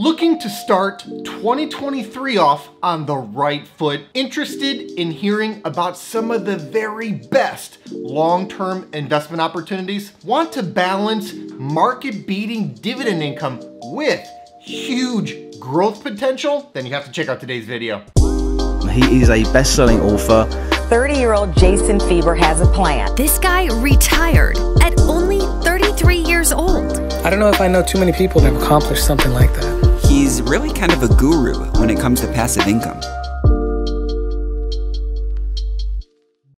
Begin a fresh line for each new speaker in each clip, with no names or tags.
Looking to start 2023 off on the right foot? Interested in hearing about some of the very best long-term investment opportunities? Want to balance market-beating dividend income with huge growth potential? Then you have to check out today's video.
He is a best-selling author.
30-year-old Jason Fieber has a plan.
This guy retired at only 33 years old.
I don't know if I know too many people that have accomplished something like that.
He's really kind of a guru when it comes to passive income.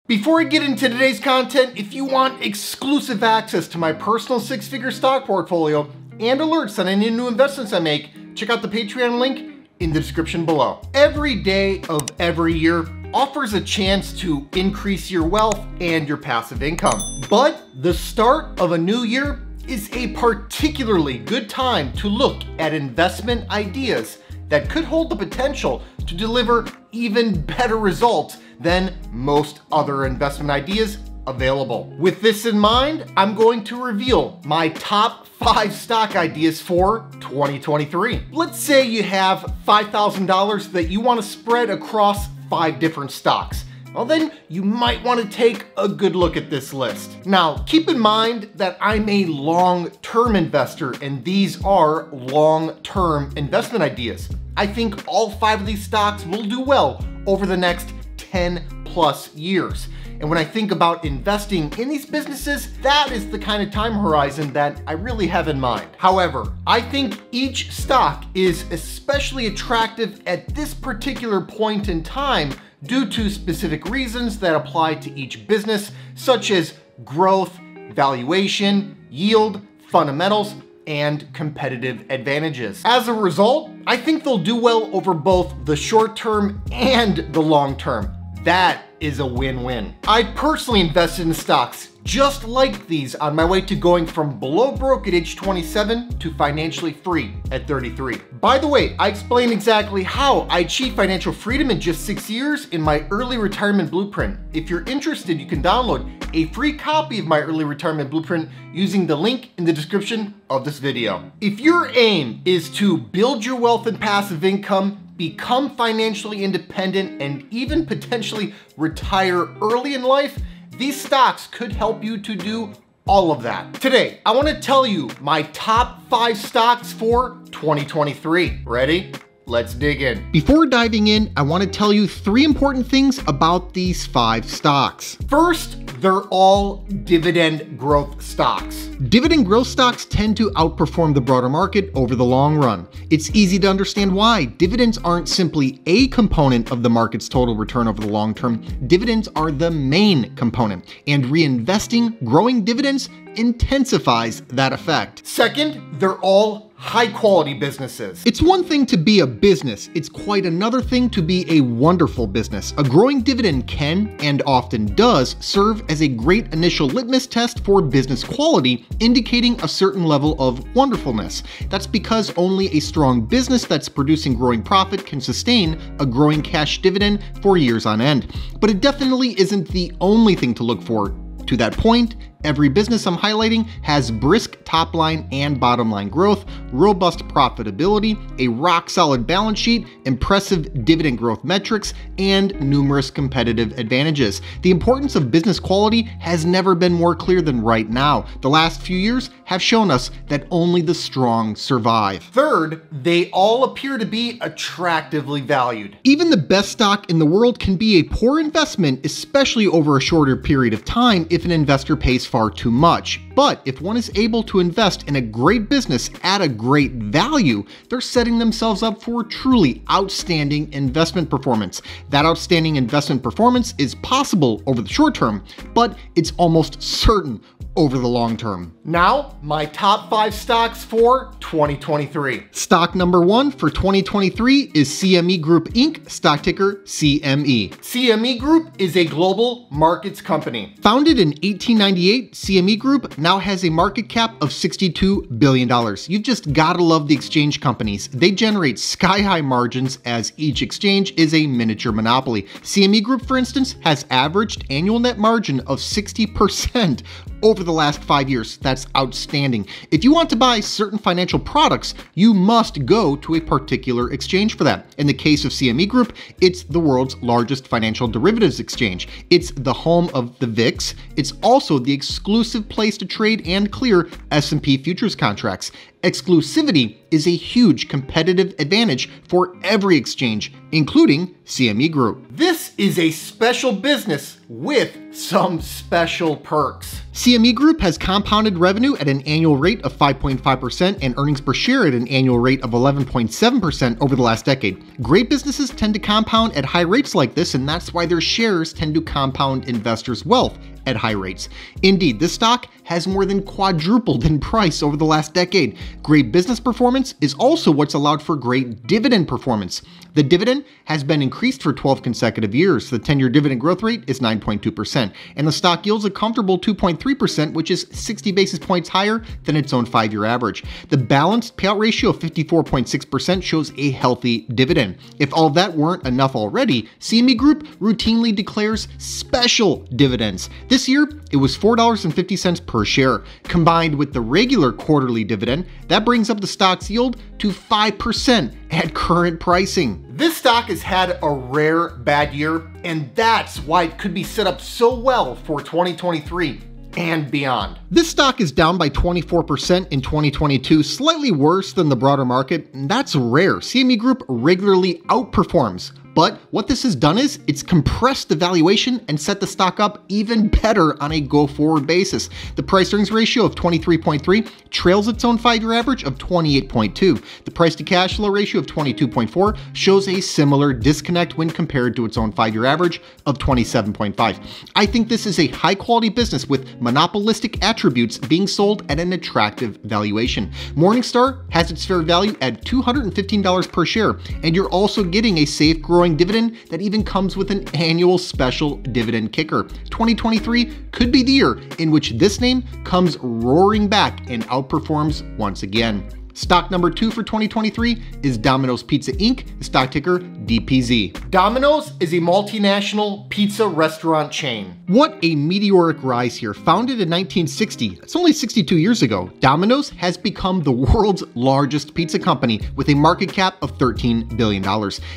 Before I get into today's content, if you want exclusive access to my personal six-figure stock portfolio and alerts on any new investments I make, check out the Patreon link in the description below. Every day of every year offers a chance to increase your wealth and your passive income. But the start of a new year is a particularly good time to look at investment ideas that could hold the potential to deliver even better results than most other investment ideas available. With this in mind, I'm going to reveal my top 5 stock ideas for 2023. Let's say you have $5,000 that you want to spread across 5 different stocks. Well, then you might want to take a good look at this list. Now, keep in mind that I'm a long-term investor and these are long-term investment ideas. I think all 5 of these stocks will do well over the next 10 plus years. And when I think about investing in these businesses, that is the kind of time horizon that I really have in mind. However, I think each stock is especially attractive at this particular point in time due to specific reasons that apply to each business, such as growth, valuation, yield, fundamentals, and competitive advantages. As a result, I think they'll do well over both the short term and the long term. That is a win-win. I personally invested in stocks just like these on my way to going from below broke at age 27 to financially free at 33. By the way, I explain exactly how I achieved financial freedom in just 6 years in my early retirement blueprint. If you're interested, you can download a free copy of my early retirement blueprint using the link in the description of this video. If your aim is to build your wealth and passive income, become financially independent, and even potentially retire early in life, these stocks could help you to do all of that. Today, I want to tell you my top 5 stocks for 2023. Ready? Let's dig in. Before diving in, I want to tell you 3 important things about these 5 stocks. First, they're all dividend growth stocks. Dividend growth stocks tend to outperform the broader market over the long run. It's easy to understand why. Dividends aren't simply a component of the market's total return over the long term. Dividends are the main component, and reinvesting growing dividends intensifies that effect. Second, they're all high-quality businesses. It's one thing to be a business, it's quite another thing to be a wonderful business. A growing dividend can, and often does, serve as a great initial litmus test for business quality, indicating a certain level of wonderfulness. That's because only a strong business that's producing growing profit can sustain a growing cash dividend for years on end. But it definitely isn't the only thing to look for. To that point, every business I'm highlighting has brisk top line and bottom line growth, robust profitability, a rock solid balance sheet, impressive dividend growth metrics, and numerous competitive advantages. The importance of business quality has never been more clear than right now. The last few years have shown us that only the strong survive. Third, they all appear to be attractively valued. Even the best stock in the world can be a poor investment, especially over a shorter period of time if an investor pays far too much. But if one is able to invest in a great business at a great value, they're setting themselves up for truly outstanding investment performance. That outstanding investment performance is possible over the short term, but it's almost certain over the long term. Now, my top 5 stocks for 2023. Stock number 1 for 2023 is CME Group Inc., stock ticker CME. CME Group is a global markets company. Founded in 1898, CME Group now has a market cap of $62 billion. You've just gotta love the exchange companies. They generate sky-high margins as each exchange is a miniature monopoly. CME Group, for instance, has averaged annual net margin of 60% over the last 5 years. That's outstanding. If you want to buy certain financial products, you must go to a particular exchange for that. In the case of CME Group, it's the world's largest financial derivatives exchange. It's the home of the VIX. It's also the exclusive place to trade and clear S&P futures contracts. Exclusivity is a huge competitive advantage for every exchange, including CME Group. This is a special business with some special perks. CME Group has compounded revenue at an annual rate of 5.5% and earnings per share at an annual rate of 11.7% over the last decade. Great businesses tend to compound at high rates like this, and that's why their shares tend to compound investors' wealth at high rates. Indeed, this stock has more than quadrupled in price over the last decade. Great business performance is also what's allowed for great dividend performance. The dividend has been increased for 12 consecutive years. The 10-year dividend growth rate is 9.2%, and the stock yields a comfortable 2.3%, which is 60 basis points higher than its own 5-year average. The balanced payout ratio of 54.6% shows a healthy dividend. If all that weren't enough already, CME Group routinely declares special dividends. This year, it was $4.50 per share. Combined with the regular quarterly dividend, that brings up the stock's yield to 5% at current pricing. This stock has had a rare bad year, and that's why it could be set up so well for 2023 and beyond. This stock is down by 24% in 2022, slightly worse than the broader market, and that's rare. CME Group regularly outperforms. But what this has done is it's compressed the valuation and set the stock up even better on a go-forward basis. The price-earnings ratio of 23.3 trails its own 5-year average of 28.2. The price-to-cash flow ratio of 22.4 shows a similar disconnect when compared to its own 5-year average of 27.5. I think this is a high-quality business with monopolistic attributes being sold at an attractive valuation. Morningstar has its fair value at $215 per share, and you're also getting a safe, growing dividend that even comes with an annual special dividend kicker. 2023 could be the year in which this name comes roaring back and outperforms once again. Stock number 2 for 2023 is Domino's Pizza Inc., the stock ticker DPZ. Domino's is a multinational pizza restaurant chain. What a meteoric rise here. Founded in 1960, that's only 62 years ago, Domino's has become the world's largest pizza company with a market cap of $13 billion.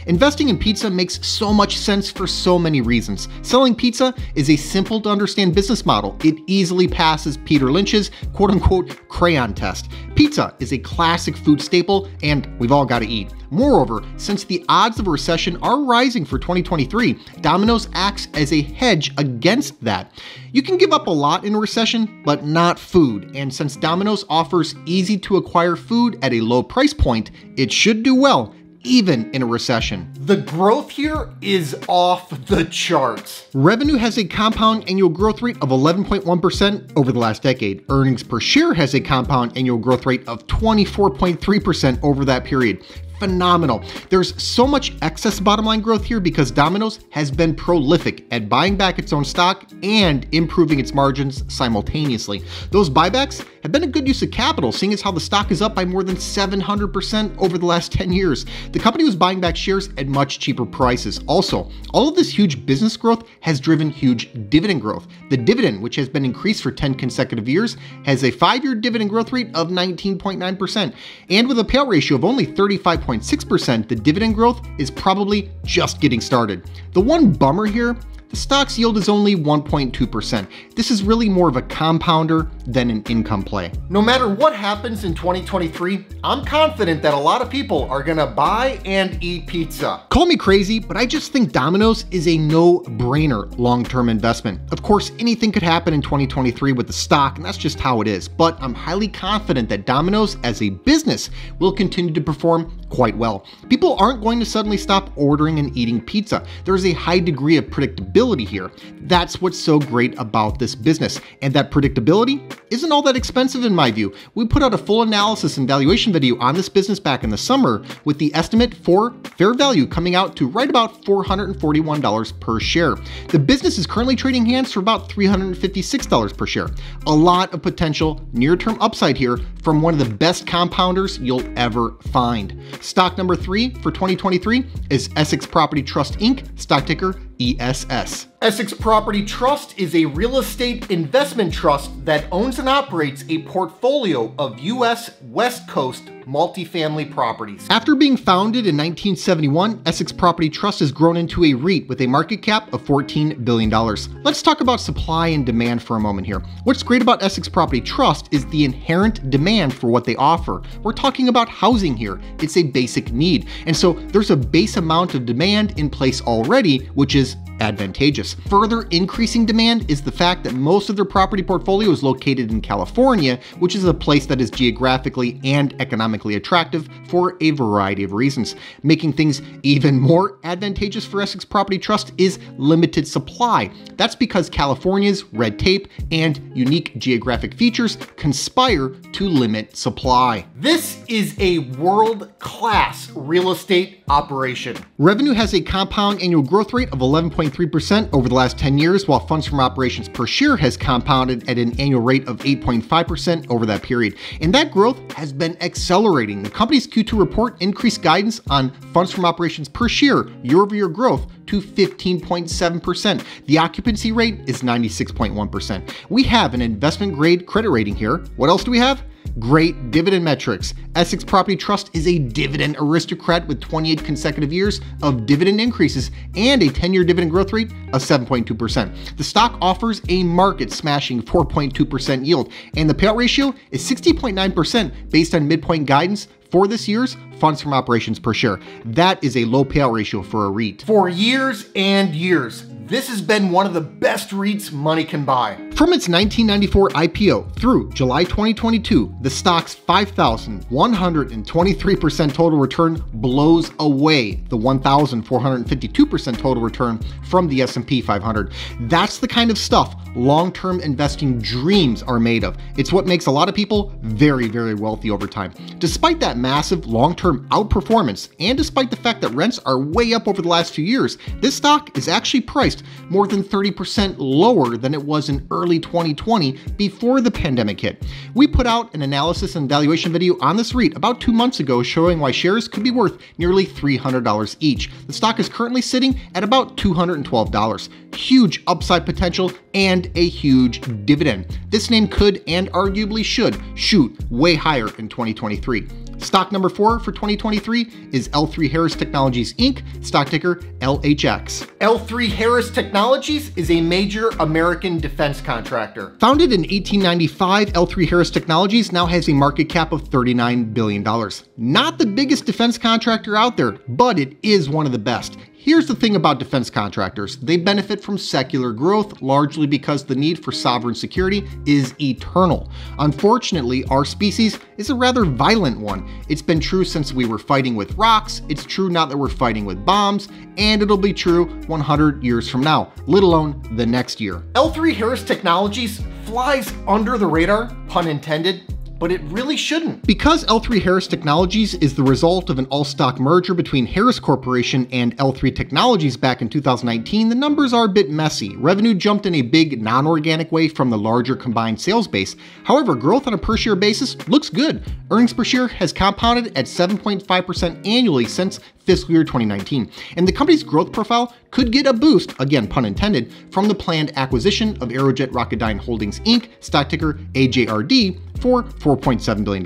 Investing in pizza makes so much sense for so many reasons. Selling pizza is a simple to understand business model. It easily passes Peter Lynch's quote-unquote crayon test. Pizza is a classic food staple, and we've all got to eat. Moreover, since the odds of a recession are rising for 2023, Domino's acts as a hedge against that. You can give up a lot in a recession, but not food. And since Domino's offers easy to acquire food at a low price point, it should do well even in a recession. The growth here is off the charts. Revenue has a compound annual growth rate of 11.1% over the last decade. Earnings per share has a compound annual growth rate of 24.3% over that period. Phenomenal. There's so much excess bottom line growth here because Domino's has been prolific at buying back its own stock and improving its margins simultaneously. Those buybacks have been a good use of capital, seeing as how the stock is up by more than 700% over the last 10 years. The company was buying back shares at much cheaper prices. Also, all of this huge business growth has driven huge dividend growth. The dividend, which has been increased for 10 consecutive years, has a 5-year dividend growth rate of 19.9%. And with a payout ratio of only 35.6%, the dividend growth is probably just getting started. The one bummer here, the stock's yield is only 1.2%. This is really more of a compounder than an income play. No matter what happens in 2023, I'm confident that a lot of people are gonna buy and eat pizza. Call me crazy, but I just think Domino's is a no-brainer long-term investment. Of course, anything could happen in 2023 with the stock, and that's just how it is. But I'm highly confident that Domino's as a business will continue to perform quite well. People aren't going to suddenly stop ordering and eating pizza. There's a high degree of predictability here. That's what's so great about this business. And that predictability isn't all that expensive in my view. We put out a full analysis and valuation video on this business back in the summer with the estimate for fair value coming out to right about $441 per share. The business is currently trading hands for about $356 per share. A lot of potential near-term upside here from one of the best compounders you'll ever find. Stock number 3 for 2023 is Essex Property Trust Inc., stock ticker ESS. Essex Property Trust is a real estate investment trust that owns and operates a portfolio of U.S. West Coast multifamily properties. After being founded in 1971, Essex Property Trust has grown into a REIT with a market cap of $14 billion. Let's talk about supply and demand for a moment here. What's great about Essex Property Trust is the inherent demand for what they offer. We're talking about housing here. It's a basic need. And so there's a base amount of demand in place already, which is advantageous. Further increasing demand is the fact that most of their property portfolio is located in California, which is a place that is geographically and economically attractive for a variety of reasons. Making things even more advantageous for Essex Property Trust is limited supply. That's because California's red tape and unique geographic features conspire to limit supply. This is a world-class real estate operation. Revenue has a compound annual growth rate of 11.3% over the last 10 years, while funds from operations per share has compounded at an annual rate of 8.5% over that period. And that growth has been accelerating. The company's Q2 report increased guidance on funds from operations per share year-over-year growth to 15.7%. The occupancy rate is 96.1%. We have an investment grade credit rating here. What else do we have? Great dividend metrics. Essex Property Trust is a dividend aristocrat with 28 consecutive years of dividend increases and a 10-year dividend growth rate of 7.2%. The stock offers a market-smashing 4.2% yield, and the payout ratio is 60.9% based on midpoint guidance for this year's funds from operations per share. That is a low payout ratio for a REIT. For years and years, this has been one of the best REITs money can buy. From its 1994 IPO through July 2022, the stock's 5,123% total return blows away the 1,452% total return from the S&P 500. That's the kind of stuff long-term investing dreams are made of. It's what makes a lot of people very, very wealthy over time. Despite that massive long-term outperformance, and despite the fact that rents are way up over the last few years, this stock is actually priced more than 30% lower than it was in early 2020 before the pandemic hit. We put out an analysis and valuation video on this REIT about 2 months ago showing why shares could be worth nearly $300 each. The stock is currently sitting at about $212. Huge upside potential and a huge dividend. This name could and arguably should shoot way higher in 2023. Stock number 4 for 2023 is L3Harris Technologies Inc., stock ticker LHX. L3Harris Technologies is a major American defense contractor. Founded in 1895, L3Harris Technologies now has a market cap of $39 billion. Not the biggest defense contractor out there, but it is one of the best. Here's the thing about defense contractors. They benefit from secular growth, largely because the need for sovereign security is eternal. Unfortunately, our species is a rather violent one. It's been true since we were fighting with rocks, it's true now that we're fighting with bombs, and it'll be true 100 years from now, let alone the next year. L3Harris Technologies flies under the radar, pun intended, but it really shouldn't. Because L3Harris Technologies is the result of an all-stock merger between Harris Corporation and L3 Technologies back in 2019, the numbers are a bit messy. Revenue jumped in a big non-organic way from the larger combined sales base. However, growth on a per-share basis looks good. Earnings per share has compounded at 7.5% annually since fiscal year 2019. And the company's growth profile could get a boost, again pun intended, from the planned acquisition of Aerojet Rocketdyne Holdings Inc., stock ticker AJRD, for $4.7 billion.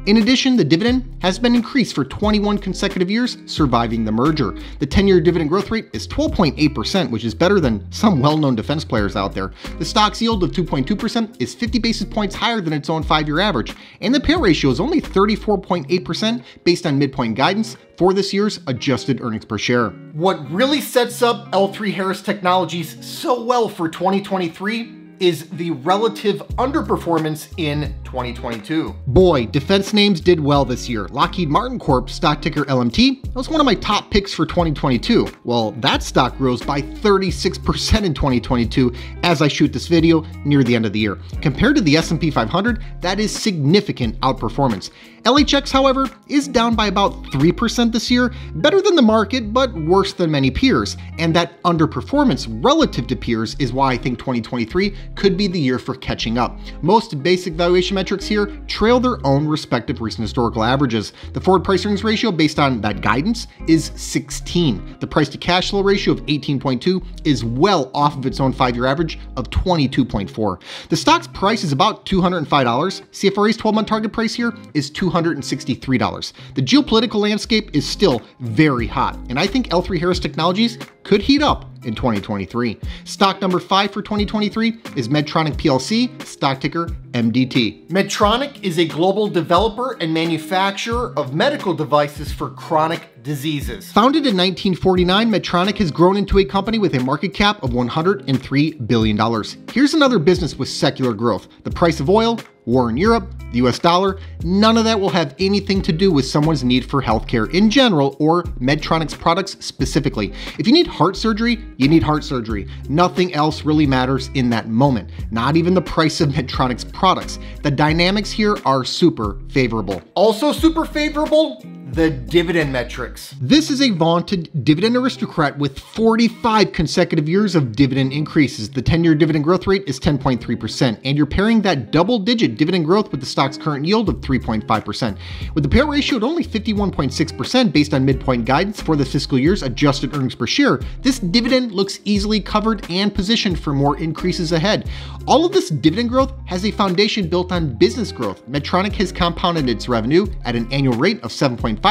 In addition, the dividend has been increased for 21 consecutive years, surviving the merger. The 10-year dividend growth rate is 12.8%, which is better than some well-known defense players out there. The stock's yield of 2.2% is 50 basis points higher than its own 5-year average, and the payout ratio is only 34.8% based on midpoint guidance for this year's adjusted earnings per share. What really sets up L3Harris Technologies so well for 2023 is the relative underperformance in 2022. Boy, defense names did well this year. Lockheed Martin Corp, stock ticker LMT, was one of my top picks for 2022. Well, that stock rose by 36% in 2022 as I shoot this video near the end of the year. Compared to the S&P 500, that is significant outperformance. LHX, however, is down by about 3% this year, better than the market, but worse than many peers. And that underperformance relative to peers is why I think 2023 could be the year for catching up. Most basic valuation metrics here trail their own respective recent historical averages. The forward price earnings ratio based on that guidance is 16. The price to cash flow ratio of 18.2 is well off of its own 5-year average of 22.4. The stock's price is about $205. CFRA's 12-month target price here is $263. The geopolitical landscape is still very hot, and I think L3Harris Technologies could heat up in 2023. Stock number 5 for 2023 is Medtronic PLC, stock ticker MDT. Medtronic is a global developer and manufacturer of medical devices for chronic diseases. Founded in 1949, Medtronic has grown into a company with a market cap of $103 billion. Here's another business with secular growth. The price of oil, war in Europe, the US dollar, none of that will have anything to do with someone's need for healthcare in general or Medtronic's products specifically. If you need heart surgery, you need heart surgery. Nothing else really matters in that moment, not even the price of Medtronic's products. The dynamics here are super favorable. Also super favorable, the dividend metrics. This is a vaunted dividend aristocrat with 45 consecutive years of dividend increases. The 10-year dividend growth rate is 10.3%, and you're pairing that double-digit dividend growth with the stock's current yield of 3.5%. With the payout ratio at only 51.6% based on midpoint guidance for the fiscal year's adjusted earnings per share, this dividend looks easily covered and positioned for more increases ahead. All of this dividend growth has a foundation built on business growth. Medtronic has compounded its revenue at an annual rate of 7.5%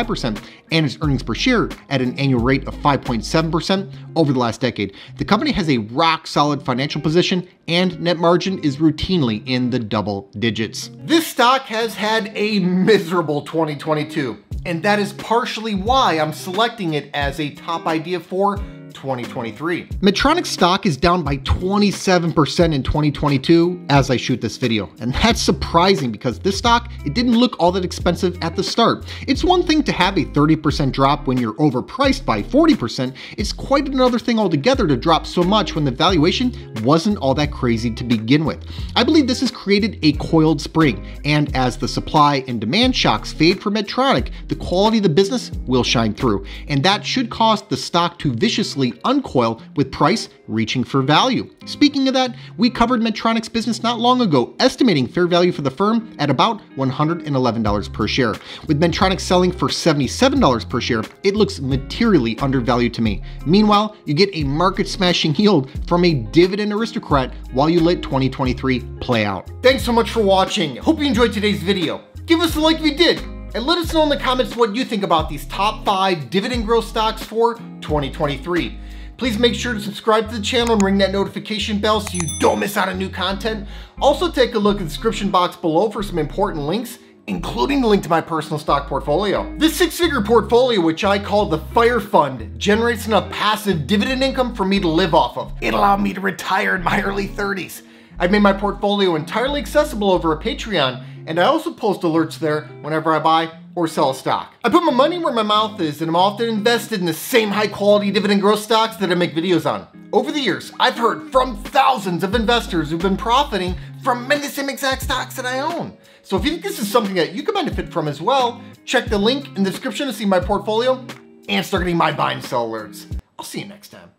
and its earnings per share at an annual rate of 5.7% over the last decade. The company has a rock-solid financial position and net margin is routinely in the double digits. This stock has had a miserable 2022, and that is partially why I'm selecting it as a top idea for 2023. Medtronic stock is down by 27% in 2022 as I shoot this video. And that's surprising because this stock, it didn't look all that expensive at the start. It's one thing to have a 30% drop when you're overpriced by 40%. It's quite another thing altogether to drop so much when the valuation wasn't all that crazy to begin with. I believe this has created a coiled spring. And as the supply and demand shocks fade for Medtronic, the quality of the business will shine through. And that should cause the stock to viciously uncoil with price reaching for value. Speaking of that, we covered Medtronic's business not long ago, estimating fair value for the firm at about $111 per share. With Medtronic selling for $77 per share, it looks materially undervalued to me. Meanwhile, you get a market-smashing yield from a dividend aristocrat while you let 2023 play out. Thanks so much for watching. Hope you enjoyed today's video. Give us a like if you did, and let us know in the comments what you think about these top 5 dividend growth stocks for 2023. Please make sure to subscribe to the channel and ring that notification bell so you don't miss out on new content. Also take a look at the description box below for some important links, including the link to my personal stock portfolio. This 6-figure portfolio, which I call the Fire Fund, generates enough passive dividend income for me to live off of. It allowed me to retire in my early 30s. I've made my portfolio entirely accessible over a Patreon, and I also post alerts there whenever I buy or sell a stock. I put my money where my mouth is, and I'm often invested in the same high quality dividend growth stocks that I make videos on. Over the years, I've heard from thousands of investors who've been profiting from many of the same exact stocks that I own. So if you think this is something that you can benefit from as well, check the link in the description to see my portfolio and start getting my buy and sell alerts. I'll see you next time.